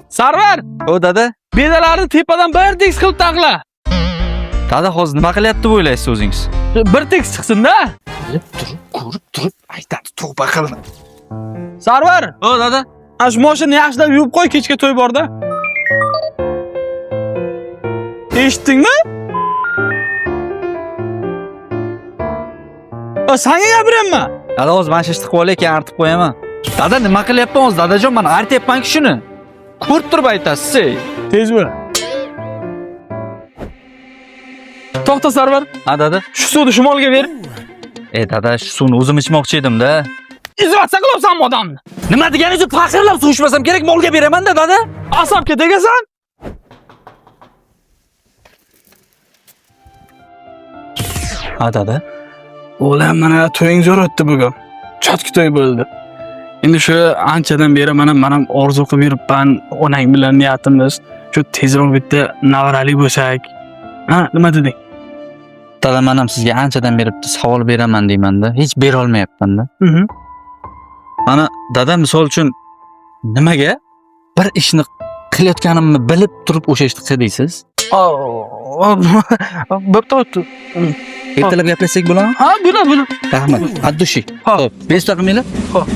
Sarvar, O dada. bedalarni tepadan bir tekis qilib taqla. Dada hozir nima qilyapti deb o'ylaysiz o'zingiz? Bir tekis chiqsin-da. Ko'rib turib aytadi tavba qilin. Sarvar, O dada. ana shu mashinani yaxshilab yuvib qo'y, kechga to'y borda. Eshitdingmi? Senga gapiryapman. Dada hozir mana shu ishni qilib olay, keyin artib qo'yaman. Dada nima qilyapman hozir? Dadajon, men artyapman-ku shuni. Ko'rib turib aytasiz. Tez bo'l. To'xta Sarvar, Ha dada. shu suvni shimolga ber. Dada, shu suvni o'zim ichmoqchi edim-da. Izvatsa qilyapsanmi odamni? Nima deganingiz? Faqirlab suv ichmasam kerak, molga beraman-da dada. Asabga tegasan? Ha dada. O'g'lim, mana to'ying zo'r o'tdi bugun. Chotki to'y bo'ldi. Endi shu anchadan beri mana ham orzu qilib yuribman. Onang bilan niyatimiz shu tezroq bitta navarali bo'lsak. Ha, nima deding? Dada, men ham sizga anchadan beri bitta savol beraman deyman-da. Hech bera olmayapman-da. Mana dada, misol uchun nimaga bir ishni qilayotganimni bilib turib o'sha ishni qildingiz? Bo'pti. Ertalab gaplashsak bo'ladimi? Ha, bo'ladi. Rahmat. Addushi. Xo'p. Xo'p, 5 daqiqa meni. Xo'p.